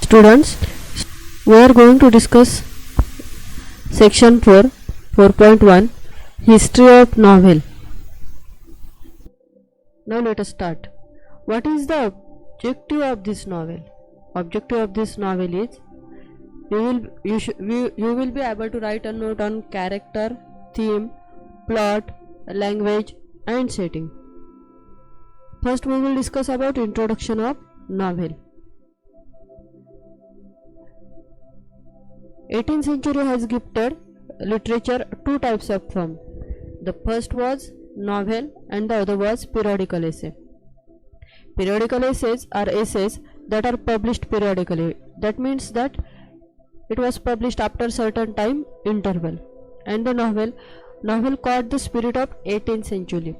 Students, we are going to discuss section 4.1 History of Novel. Now let us start. What is the objective of this novel? Objective of this novel is you will be able to write a note on character, theme, plot, language and setting. First we will discuss about introduction of novel. 18th century has gifted literature two types of form. The first was novel and the other was periodical essay. Periodical essays are essays that are published periodically. That means that it was published after certain time interval. And the novel caught the spirit of 18th century.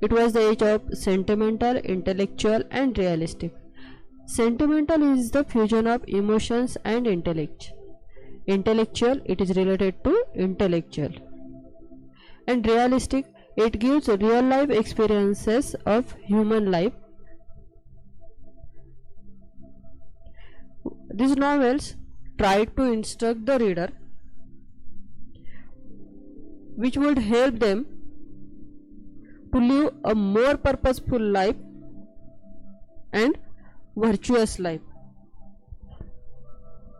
It was the age of sentimental, intellectual and realistic. Sentimental is the fusion of emotions and intellect. Intellectual, it is related to intellectual, and realistic, it gives real life experiences of human life. These novels tried to instruct the reader, which would help them to live a more purposeful life and virtuous life.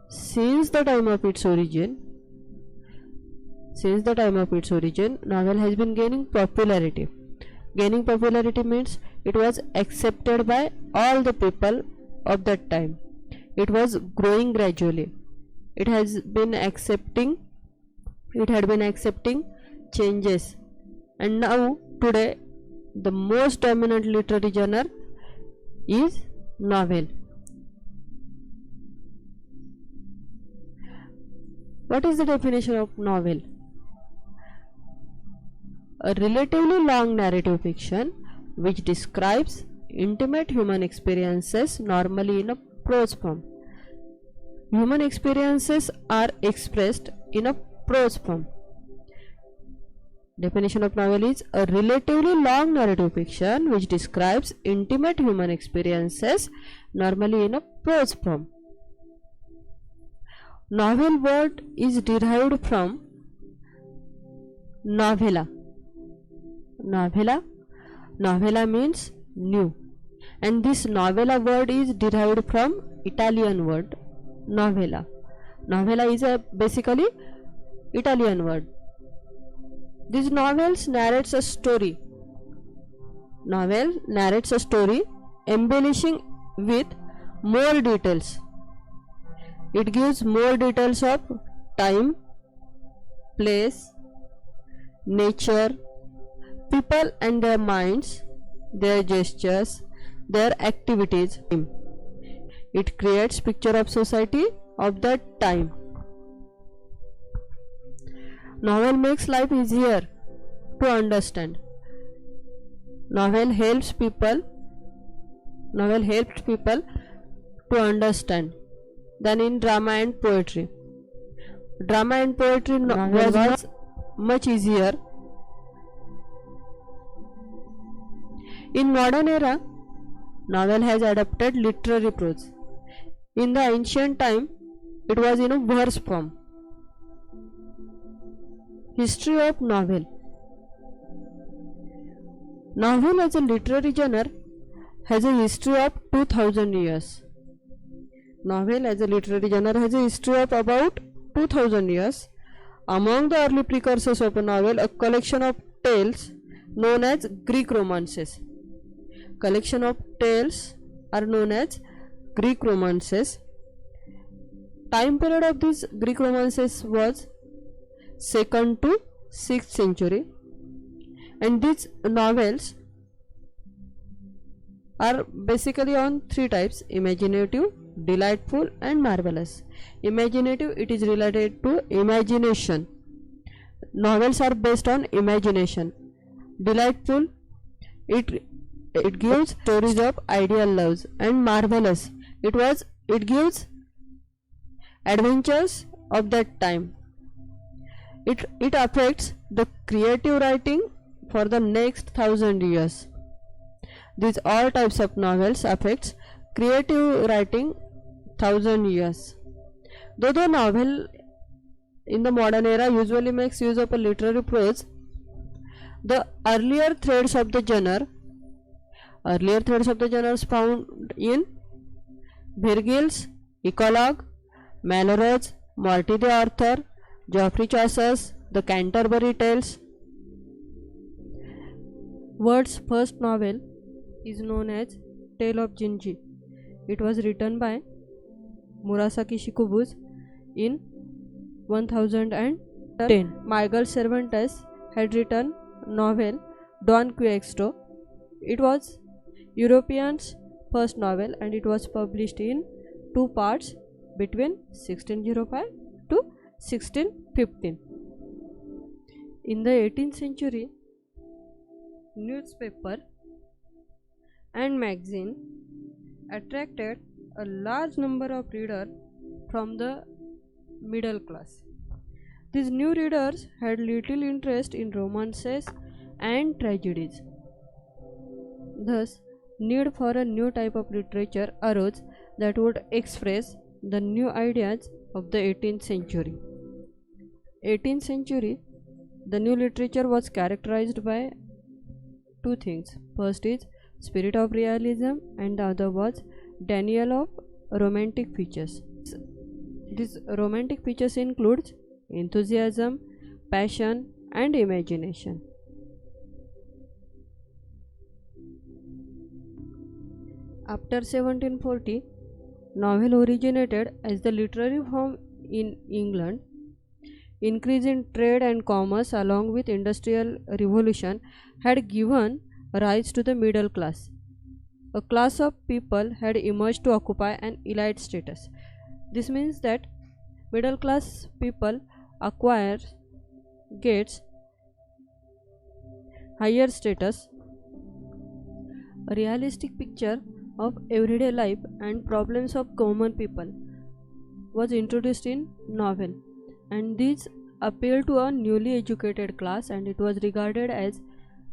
Since the time of its origin, novel has been gaining popularity. Gaining popularity means it was accepted by all the people of that time. It was growing gradually. It had been accepting changes, and now today the most dominant literary genre is novel. What is the definition of novel? A relatively long narrative fiction which describes intimate human experiences, normally in a prose form. Human experiences are expressed in a prose form. Definition of novel is a relatively long narrative fiction which describes intimate human experiences, normally in a prose form. Novel word is derived from novella. Novella means new, and this novella word is derived from Italian word novella. Novella is a basically Italian word. These novels narrates a story. Novel narrates a story, embellishing with more details. It gives more details of time, place, nature, people and their minds, their gestures, their activities. It creates picture of society of that time. Novel makes life easier to understand. Novel helps people to understand than in drama and poetry. Drama and poetry was much easier. In modern era, novel has adopted literary prose. In the ancient time, it was in a verse form. History of novel. Novel as a literary genre has a history of 2000 years. Novel as a literary genre has a history of about 2000 years. Among the early precursors of a novel, a collection of tales known as Greek romances. Collection of tales are known as Greek romances. Time period of these Greek romances was 2nd to 6th century, and these novels are basically on three types: imaginative, delightful and marvelous. Imaginative, it is related to imagination. Novels are based on imagination. Delightful, it gives stories of ideal loves, and marvelous, it gives adventures of that time. It affects the creative writing for the next 1000 years. These all types of novels affects creative writing 1000 years. Though the novel in the modern era usually makes use of a literary prose, the earlier threads of the genre found in Virgil's Eclogue, Malraux, Morty the Author, Geoffrey Chaucer's The Canterbury Tales. Ward's first novel is known as Tale of Jinji. It was written by Murasaki Shikubuz in 1010. Miguel Cervantes had written novel Don Quixote. It was European's first novel and it was published in 2 parts between 1605 to 1615. In the 18th century, newspaper and magazine attracted a large number of readers from the middle class. These new readers had little interest in romances and tragedies. Thus, need for a new type of literature arose that would express the new ideas of the 18th century. 18th century, the new literature was characterized by 2 things. First is spirit of realism and the other was denial of romantic features. These romantic features includes enthusiasm, passion and imagination. After 1740, novel originated as the literary form in England. Increase in trade and commerce along with industrial revolution had given rise to the middle class. A class of people had emerged to occupy an elite status. This means that middle class people gets higher status. A realistic picture of everyday life and problems of common people was introduced in novel, and these appealed to a newly educated class and it was regarded as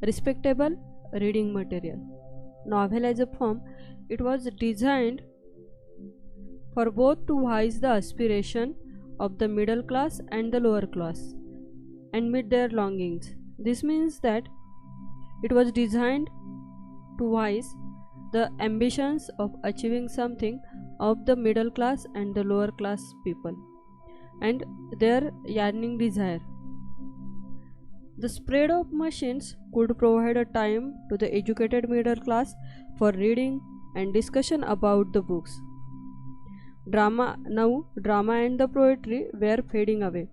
respectable reading material. Novel as a form, it was designed for both to voice the aspiration of the middle class and the lower class and meet their longings. This means that it was designed to voice the ambitions of achieving something of the middle class and the lower class people and their yearning desire. The spread of machines could provide a time to the educated middle class for reading and discussion about the books. Drama and the poetry were fading away.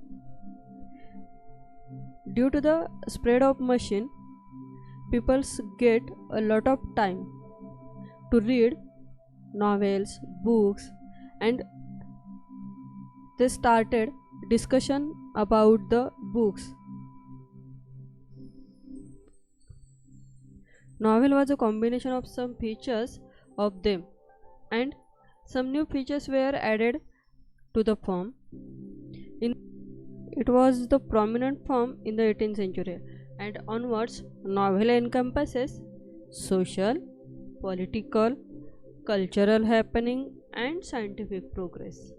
Due to the spread of machine, people get a lot of time to read novels, books, and they started discussion about the books. Novel was a combination of some features of them and some new features were added to the form. It was the prominent form in the 18th century and onwards novel encompasses social, political, cultural happening and scientific progress.